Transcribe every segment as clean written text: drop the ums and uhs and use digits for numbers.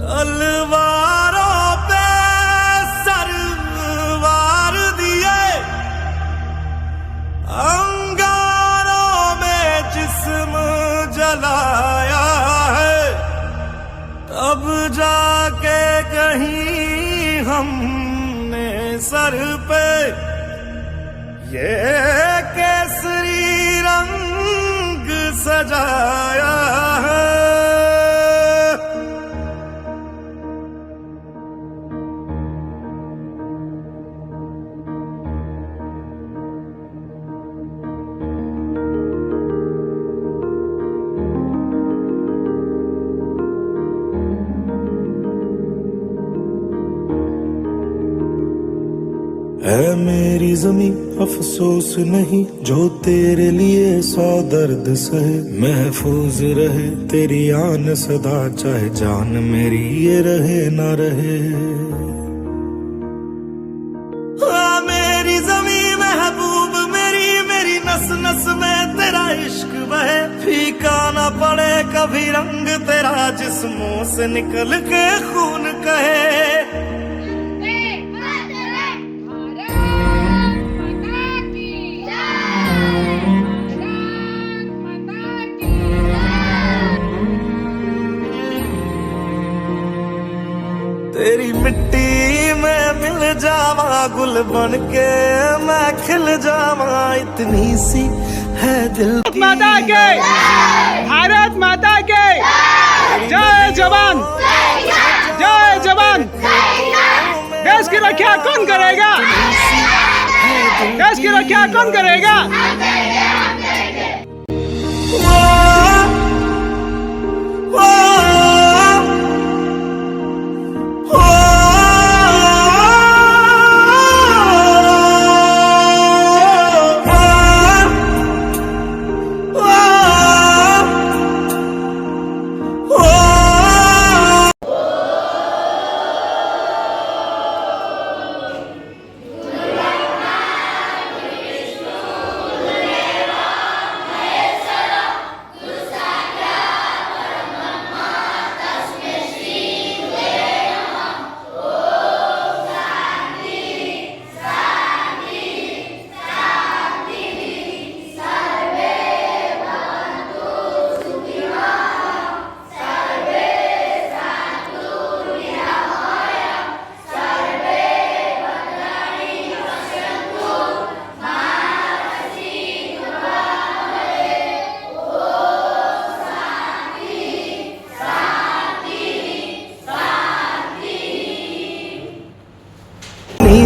तलवारों पे सरवार दिए, अंगारों में जिस्म जलाया है, तब जाके कहीं हमने सर पे ये केसरी रंग सजाया है। है मेरी जमी अफसोस नहीं जो तेरे लिए 100 दर्द सहे, महफूज रहे तेरी आन सदा, चाहे जान मेरी ये रहे ना रहे। मेरी जमी महबूब मेरी, मेरी नस नस में तेरा इश्क बहे, फीका ना पड़े कभी रंग तेरा, जिस्मों से निकल के खून कहे। तेरी मिट्टी में मिल जावा गुल बन के मैं खिल जावा, इतनी सी है दिल की। माता के भारत माता के जय जवान, जय जवान। देश की रक्षा कौन करेगा? देश की रक्षा कौन करेगा?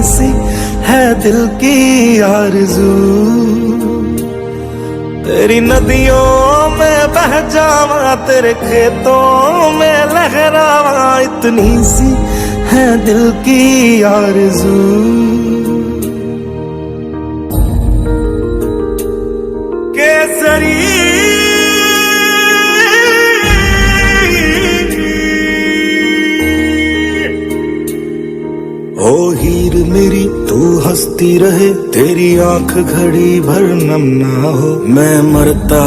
सी है दिल की आरज़ू, तेरी नदियों में बह जावा, तेरे खेतों में लहरावा, इतनी सी है दिल की आरज़ू। केसरी ओ हीर मेरी तू हंसती रहे, तेरी आंख घड़ी भर नम ना हो, मैं मरता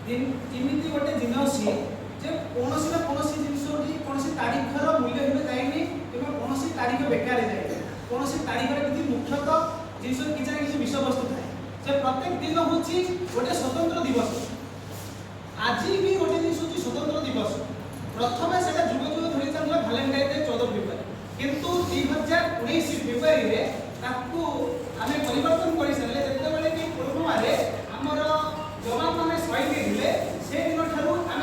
एमती गोटे दिन सी जे कौन ना कौन जिनस कौन तारीखर मूल्य हिमें जाएनि कौन तारीख बेकार जाए कौन तारीखर किसी मुख्यतः जिनस किसी ना किसी विषय वस्तु थाए से प्रत्येक दिन हूँ गोटे स्वतंत्र दिवस आज भी गोटे जिन हूँ स्वतंत्र दिवस प्रथम से जुग जुग धरी चलता भैलेटाइन डे 14 फेब्रुआरी किंतु 2019 फेब्रुआरी आम परिवर्तन कर सारे जिते कि पुलवामा आमर जवान मैंने शहीद होते से दिन ठार आम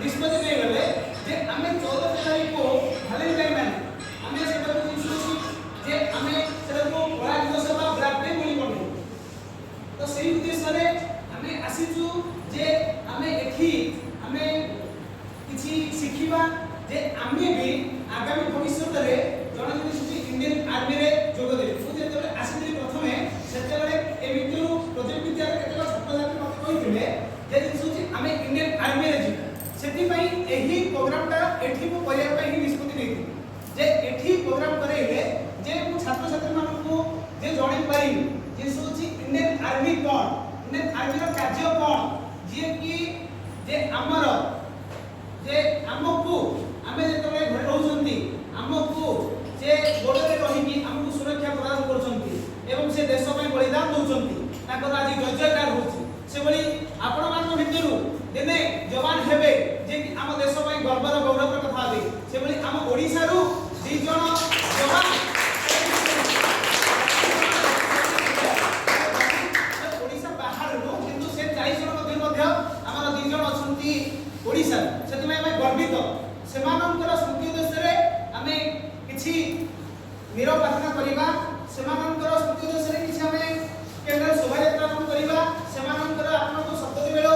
निष्पत्ति नहीं जे आम 14 फेब्रुआरी को भैलेटाइन आम से जे आम से कला दिवस ब्लैक डे बोली कहूँ तो से उद्देश्य आम आसीचु जे आम एठी आम किसी शिखा जे आम भी आगामी भविष्य में जन जी इंडियन आर्मी रे जोग दे मुझे जो आसी प्रथम से प्रोजेक्ट विद्या केतक छात्र छात्री मत कही जे जिन आम इंडियन आर्मी रे जीवा से प्रोग्रामटा एठी को करने ही निष्पत्ति नहीं जे एठी प्रोग्राम कराइले जे मु छात्र छात्री मानू जे जणै पारि जे इंडियन आर्मी कौन इंडियन आर्मी रो कार्य कौन जे कि जे हमर जे हमकु आमे जेतबे घरे रहउछंती हमकु जे बॉर्डर रे रही कि हमकु सुरक्षा प्रदान करछंती एवं से देश में बलिदान दउछंती ताकर आज जयजयकार होछि से बली आपण मान भितरु दिने जवान हेबे जे कि हम देश में गर्वर गौरव कथा दे से बली हम ओडिसा रु 2 जण जवान ओडिसा बाहर रु किंतु से 40 जण मध्ये हमर 2 जण अछंती ओडिसा सेति में गर्वित सेमानंकर स्मृति उद्देश्य आमे किछि निरव प्रार्थना करिबा सेमानंकर स्मृति उद्देश्य किछि आमे केंद्र शोभा यात्रा करिबा सेमानंकर आपनको शब्द दिबेलो